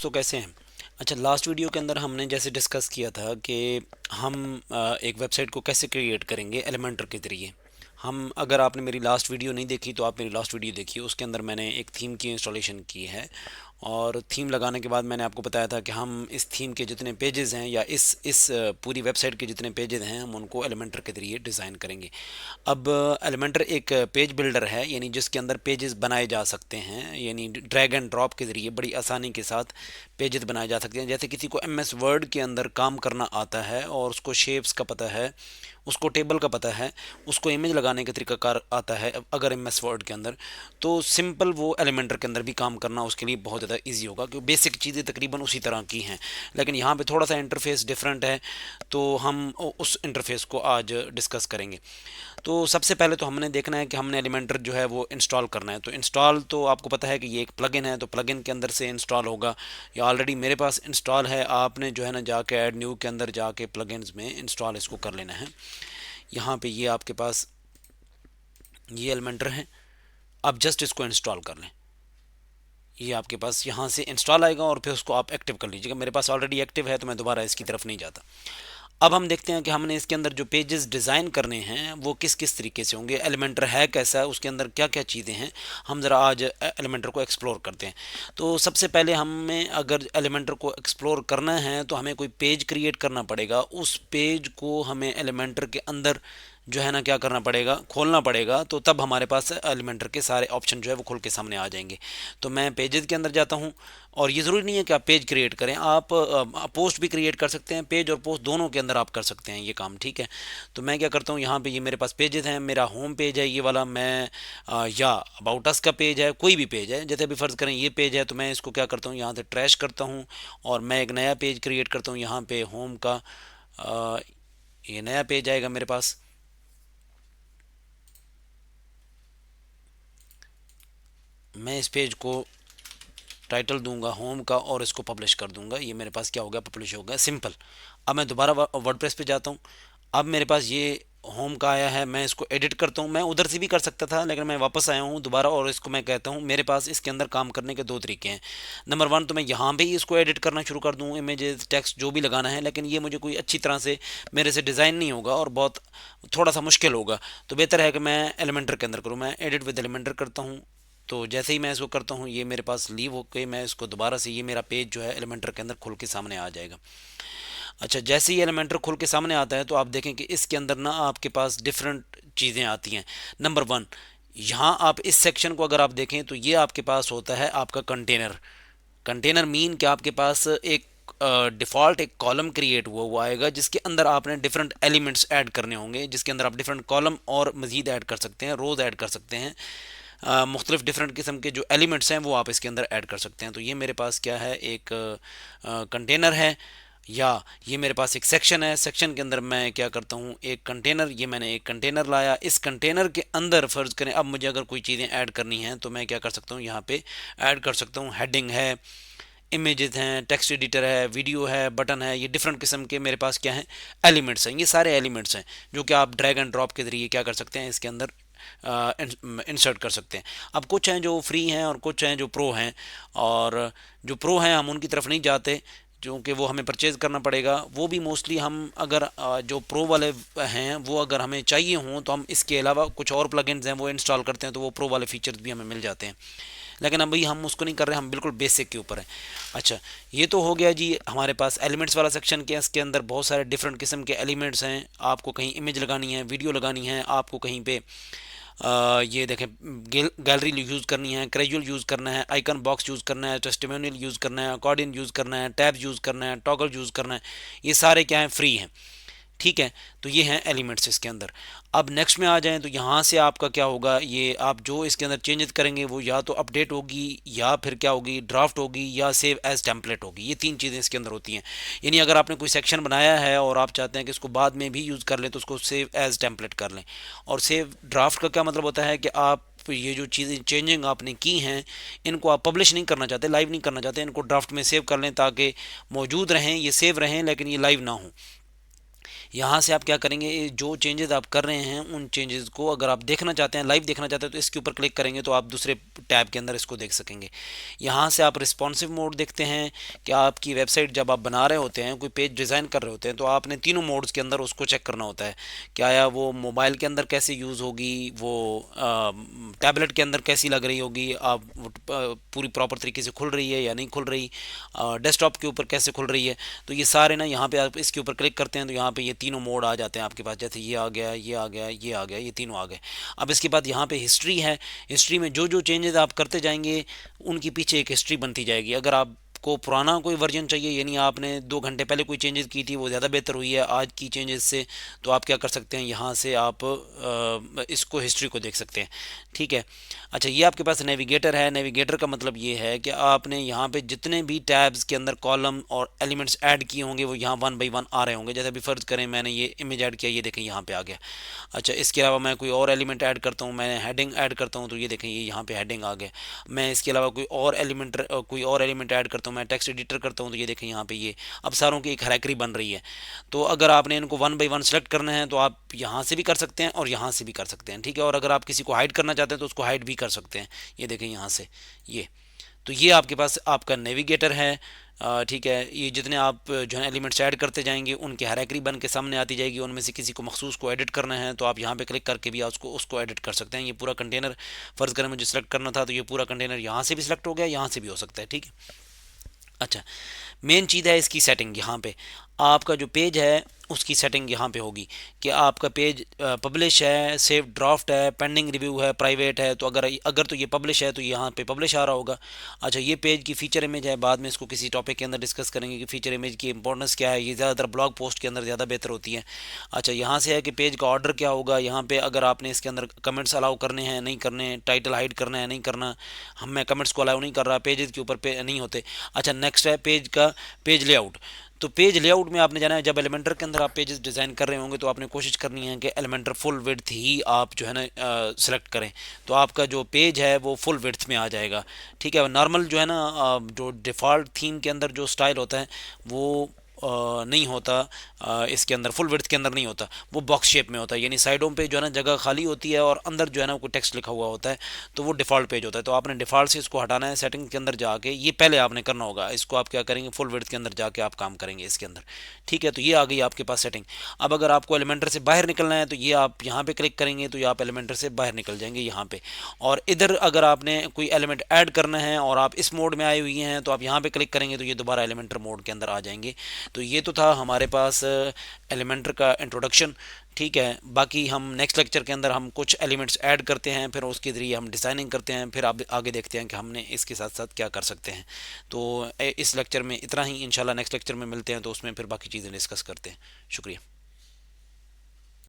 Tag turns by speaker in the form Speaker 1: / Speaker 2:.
Speaker 1: तो कैसे हैं? अच्छा, लास्ट वीडियो के अंदर हमने जैसे डिस्कस किया था कि हम एक वेबसाइट को कैसे क्रिएट करेंगे एलिमेंटर के ज़रिए। हम अगर आपने मेरी लास्ट वीडियो नहीं देखी तो आप मेरी लास्ट वीडियो देखिए, उसके अंदर मैंने एक थीम की इंस्टॉलेशन की है। और थीम लगाने के बाद मैंने आपको बताया था कि हम इस थीम के जितने पेजेस हैं या इस पूरी वेबसाइट के जितने पेजेस हैं हम उनको एलिमेंटर के ज़रिए डिज़ाइन करेंगे। अब एलिमेंटर एक पेज बिल्डर है, यानी जिसके अंदर पेजेस बनाए जा सकते हैं, यानी ड्रैग एंड ड्रॉप के ज़रिए बड़ी आसानी के साथ पेजेस बनाए जा सकते हैं। जैसे किसी को एमएस वर्ड के अंदर काम करना आता है और उसको शेप्स का पता है, उसको टेबल का पता है, उसको इमेज लगाने का तरीकाकार आता है अगर एमएस वर्ड के अंदर, तो सिंपल वो एलिमेंटर के अंदर भी काम करना उसके लिए बहुत ज़्यादा ईजी होगा, क्योंकि बेसिक चीज़ें तकरीबन उसी तरह की हैं। लेकिन यहाँ पे थोड़ा सा इंटरफेस डिफरेंट है, तो हम उस इंटरफेस को आज डिस्कस करेंगे। तो सबसे पहले तो हमने देखना है कि हमने एलिमेंटर जो है वो इंस्टॉल करना है। तो इंस्टॉल तो आपको पता है कि ये एक प्लगइन है, तो प्लगइन के अंदर से इंस्टॉल होगा, या ऑलरेडी मेरे पास इंस्टॉल है। आपने जो है ना जाके ऐड न्यू के अंदर जाके प्लगइन्स में इंस्टॉल इसको कर लेना है। यहाँ पे ये आपके पास ये एलिमेंटर है, आप जस्ट इसको इंस्टॉल कर लें। ये आपके पास यहाँ से इंस्टॉल आएगा और फिर उसको आप एक्टिव कर लीजिएगा। मेरे पास ऑलरेडी एक्टिव है तो मैं दोबारा इसकी तरफ नहीं जाता। अब हम देखते हैं कि हमने इसके अंदर जो पेजेस डिज़ाइन करने हैं वो किस किस तरीके से होंगे, एलिमेंटर है कैसा है, उसके अंदर क्या क्या चीज़ें हैं। हम ज़रा आज एलिमेंटर को एक्सप्लोर करते हैं। तो सबसे पहले हमें अगर एलिमेंटर को एक्सप्लोर करना है तो हमें कोई पेज क्रिएट करना पड़ेगा। उस पेज को हमें एलिमेंटर के अंदर जो है ना क्या करना पड़ेगा, खोलना पड़ेगा, तो तब हमारे पास एलिमेंटर के सारे ऑप्शन जो है वो खुल के सामने आ जाएंगे। तो मैं पेजेस के अंदर जाता हूँ, और ये ज़रूरी नहीं है कि आप पेज क्रिएट करें, आप पोस्ट भी क्रिएट कर सकते हैं। पेज और पोस्ट दोनों के अंदर आप कर सकते हैं ये काम, ठीक है। तो मैं क्या करता हूँ, यहाँ पे ये मेरे पास पेजेस हैं, मेरा होम पेज है ये वाला, मैं या अबाउट अस का पेज है, कोई भी पेज है। जैसे अभी फ़र्ज़ करें ये पेज है, तो मैं इसको क्या करता हूँ, यहाँ से ट्रैश करता हूँ और मैं एक नया पेज क्रिएट करता हूँ। यहाँ पे होम का ये नया पेज आएगा मेरे पास। मैं इस पेज को टाइटल दूंगा होम का और इसको पब्लिश कर दूंगा। ये मेरे पास क्या हो गया, पब्लिश हो गया, सिंपल। अब मैं दोबारा वर्डप्रेस पे जाता हूँ। अब मेरे पास ये होम का आया है, मैं इसको एडिट करता हूँ। मैं उधर से भी कर सकता था लेकिन मैं वापस आया हूँ दोबारा, और इसको मैं कहता हूँ मेरे पास इसके अंदर काम करने के दो तरीके हैं। नंबर वन, तो मैं यहाँ पे ही इसको एडिट करना शुरू कर दूँ, इमेजेस टेक्स्ट जो भी लगाना है, लेकिन ये मुझे कोई अच्छी तरह से मेरे से डिज़ाइन नहीं होगा और बहुत थोड़ा सा मुश्किल होगा। तो बेहतर है कि मैं एलिमेंटर के अंदर करूँ। मैं एडिट विद एलिमेंटर करता हूँ। तो जैसे ही मैं इसको करता हूँ ये मेरे पास लीव होके मैं इसको दोबारा से, ये मेरा पेज जो है एलिमेंटर के अंदर खुल के सामने आ जाएगा। अच्छा, जैसे ही एलिमेंटर खुल के सामने आता है तो आप देखें कि इसके अंदर ना आपके पास डिफरेंट चीज़ें आती हैं। नंबर वन, यहाँ आप इस सेक्शन को अगर आप देखें तो ये आपके पास होता है आपका कंटेनर। कंटेनर मीन कि आपके पास एक डिफ़ॉल्ट एक कॉलम क्रिएट हुआ आएगा जिसके अंदर आपने डिफरेंट एलिमेंट्स ऐड करने होंगे, जिसके अंदर आप डिफरेंट कॉलम और मज़ीद ऐड कर सकते हैं, रोज़ ऐड कर सकते हैं। मुख्तलिफ डिफरेंट किस्म के जो एलिमेंट्स हैं वो आप इसके अंदर ऐड कर सकते हैं। तो ये मेरे पास क्या है, एक कंटेनर है, या ये मेरे पास एक सेक्शन है। सेक्शन के अंदर मैं क्या करता हूँ, एक कंटेनर, ये मैंने एक कंटेनर लाया। इस कंटेनर के अंदर फ़र्ज़ करें अब मुझे अगर कोई चीज़ें ऐड करनी हैं तो मैं क्या कर सकता हूँ, यहाँ पे ऐड कर सकता हूँ। हेडिंग है, इमेजेस हैं, टेक्स्ट एडिटर है, वीडियो है, बटन है। ये डिफरेंट किस्म के मेरे पास क्या हैं, एलिमेंट्स हैं। ये सारे एलिमेंट्स हैं जो कि आप ड्रैग एंड ड्रॉप के ज़रिए क्या कर सकते हैं, इसके अंदर इंसर्ट कर सकते हैं। अब कुछ हैं जो फ्री हैं और कुछ हैं जो प्रो हैं, और जो प्रो हैं हम उनकी तरफ नहीं जाते क्योंकि वो हमें परचेज़ करना पड़ेगा। वो भी मोस्टली हम अगर जो प्रो वाले हैं वो अगर हमें चाहिए हों तो हम इसके अलावा कुछ और प्लगइन्स हैं वो इंस्टॉल करते हैं, तो वो प्रो वाले फीचर्स भी हमें मिल जाते हैं। लेकिन अभी हम उसको नहीं कर रहे, हम बिल्कुल बेसिक के ऊपर हैं। अच्छा, ये तो हो गया जी हमारे पास एलिमेंट्स वाला सेक्शन के। इसके अंदर बहुत सारे डिफरेंट किस्म के एलिमेंट्स हैं। आपको कहीं इमेज लगानी है, वीडियो लगानी है, आपको कहीं पे ये देखें गैलरी यूज़ करनी है, कैजुअल यूज़ करना है, आइकन बॉक्स यूज़ करना है, टेस्टिमोनियल यूज़ करना है, अकॉर्डियन यूज़ करना है, टैब यूज़ करना है, टॉगल यूज़ करना है। ये सारे क्या हैं, फ्री हैं, ठीक है। तो ये हैं एलिमेंट्स इसके अंदर। अब नेक्स्ट में आ जाएं तो यहाँ से आपका क्या होगा, ये आप जो इसके अंदर चेंजेस करेंगे वो या तो अपडेट होगी, या फिर क्या होगी, ड्राफ्ट होगी, या सेव एज टेम्पलेट होगी। ये तीन चीज़ें इसके अंदर होती हैं। यानी अगर आपने कोई सेक्शन बनाया है और आप चाहते हैं कि इसको बाद में भी यूज़ कर लें तो उसको सेव एज टेम्पलेट कर लें। और सेव ड्राफ्ट का क्या मतलब होता है कि आप ये जो चीज़ें चेंजिंग आपने की हैं इनको आप पब्लिश नहीं करना चाहते, लाइव नहीं करना चाहते, इनको ड्राफ्ट में सेव कर लें ताकि मौजूद रहें, ये सेव रहें लेकिन ये लाइव ना हो। यहाँ से आप क्या करेंगे, जो चेंजेस आप कर रहे हैं उन चेंजेस को अगर आप देखना चाहते हैं, लाइव देखना चाहते हैं, तो इसके ऊपर क्लिक करेंगे तो आप दूसरे टैब के अंदर इसको देख सकेंगे। यहाँ से आप रिस्पॉन्सिव मोड देखते हैं कि आपकी वेबसाइट जब आप बना रहे होते हैं, कोई पेज डिज़ाइन कर रहे होते हैं, तो आपने तीनों मोड्स के अंदर उसको चेक करना होता है। क्या या वो मोबाइल के अंदर कैसे यूज़ होगी, वो टैबलेट के अंदर कैसी लग रही होगी, आप पूरी प्रॉपर तरीके से खुल रही है या नहीं खुल रही, डेस्कटॉप के ऊपर कैसे खुल रही है। तो ये सारे ना यहाँ पे आप इसके ऊपर क्लिक करते हैं तो यहाँ पे ये तीनों मोड आ जाते हैं आपके पास, जैसे ये आ गया, ये आ गया, ये आ गया, ये तीनों आ गए। अब इसके बाद यहाँ पे हिस्ट्री है। हिस्ट्री में जो जो चेंजेस आप करते जाएंगे उनके पीछे एक हिस्ट्री बनती जाएगी। अगर आप को पुराना कोई वर्जन चाहिए, यानी आपने 2 घंटे पहले कोई चेंजेस की थी, वो ज़्यादा बेहतर हुई है आज की चेंजेस से, तो आप क्या कर सकते हैं, यहाँ से आप इसको हिस्ट्री को देख सकते हैं। ठीक है। अच्छा, ये आपके पास नेविगेटर है। नेविगेटर का मतलब ये है कि आपने यहाँ पे जितने भी टैब्स के अंदर कॉलम और एलिमेंट्स ऐड किए होंगे वो यहाँ 1 बाई 1 आ रहे होंगे। जैसे अभी फ़र्ज़ करें मैंने ये इमेज ऐड किया, ये देखें यहाँ पे आ गया। अच्छा, इसके अलावा मैं कोई और एलिमेंट ऐड करता हूँ, मैं हेडिंग ऐड करता हूँ, तो ये देखें ये यहाँ पे हेडिंग आ गया। मैं इसके अलावा कोई और एलिमेंट ऐड करता हूँ, मैं टेक्स्ट एडिटर करता हूँ, तो ये देखें यहाँ पे ये अब सारों की एक हैरार्की बन रही है। तो अगर आपने इनको 1 बाई 1 सेलेक्ट करना है तो आप यहाँ से भी कर सकते हैं और यहाँ से भी कर सकते हैं। ठीक है। और अगर आप किसी को हाइड करना चाहते हैं तो उसको हाइड भी कर सकते हैं। ये देखें यहाँ से ये, तो ये आपके पास आपका नेविगेटर है। ठीक है। ये जितने आप जो है एलिमेंट्स ऐड करते जाएंगे उनकी हायरार्की बन के सामने आती जाएगी। उनमें से किसी को मखसूस को एडिट करना है तो आप यहाँ पे क्लिक करके भी उसको उसको एडिट कर सकते हैं। ये पूरा कंटेनर फ़र्ज़ करें मुझे सेलेक्ट करना था, तो ये पूरा कंटेनर यहाँ से भी सिलेक्ट हो गया, यहाँ से भी हो सकता है। ठीक है। अच्छा, मेन चीज़ है इसकी सेटिंग। यहाँ पे आपका जो पेज है उसकी सेटिंग यहाँ पे होगी कि आपका पेज पब्लिश है, सेव ड्राफ्ट है, पेंडिंग रिव्यू है, प्राइवेट है। तो अगर अगर तो ये पब्लिश है तो यहाँ पे पब्लिश आ रहा होगा। अच्छा, ये पेज की फ़ीचर इमेज है, बाद में इसको किसी टॉपिक के अंदर डिस्कस करेंगे कि फ़ीचर इमेज की इंपॉर्टेंस क्या है। ये ज़्यादातर ब्लॉग पोस्ट के अंदर ज़्यादा बेहतर होती है। अच्छा, यहाँ से है कि पेज का ऑर्डर क्या होगा। यहाँ पे अगर आपने इसके अंदर कमेंट्स अलाउ करने हैं नहीं करने हैं, टाइटल हाइड करना है नहीं करना, मैं कमेंट्स को अलाउ नहीं कर रहा, पेजेस के ऊपर नहीं होते। अच्छा, नेक्स्ट है पेज का पेज लेआउट। तो पेज लेआउट में आपने जाना है, जब एलिमेंटर के अंदर आप पेजेस डिज़ाइन कर रहे होंगे तो आपने कोशिश करनी है कि एलिमेंटर फुल विड्थ ही आप जो है ना सेलेक्ट करें, तो आपका जो पेज है वो फुल विड्थ में आ जाएगा। ठीक है। नॉर्मल जो है ना जो डिफ़ॉल्ट थीम के अंदर जो स्टाइल होता है वो नहीं होता, इसके अंदर फुल विड्थ के अंदर नहीं होता, वो बॉक्स शेप में होता है। यानी साइडों पे जो है ना जगह खाली होती है और अंदर जो है ना कोई टेक्स्ट लिखा हुआ होता है, तो वो डिफ़ॉल्ट पेज होता है। तो आपने डिफ़ॉल्ट से इसको हटाना है, सेटिंग के अंदर जाके ये पहले आपने करना होगा। इसको आप क्या करेंगे, फुल विड्थ के अंदर जाके आप काम करेंगे इसके अंदर। ठीक है। तो ये आ गई आपके पास सेटिंग। अब अगर आपको एलिमेंटर से बाहर निकलना है तो ये आप यहाँ पे क्लिक करेंगे तो ये आप एलिमेंटर से बाहर निकल जाएंगे यहाँ पे। और इधर अगर आपने कोई एलिमेंट ऐड करना है और आप इस मोड में आए हुए हैं तो आप यहाँ पे क्लिक करेंगे तो ये दोबारा एलिमेंटर मोड के अंदर आ जाएंगे। तो ये तो था हमारे पास एलिमेंटर का इंट्रोडक्शन। ठीक है। बाकी हम नेक्स्ट लेक्चर के अंदर हम कुछ एलिमेंट्स ऐड करते हैं, फिर उसके ज़रिए हम डिज़ाइनिंग करते हैं, फिर आप आगे देखते हैं कि हमने इसके साथ साथ क्या कर सकते हैं। तो इस लेक्चर में इतना ही। इंशाल्लाह नेक्स्ट लेक्चर में मिलते हैं तो उसमें फिर बाकी चीज़ें डिस्कस करते हैं। शुक्रिया।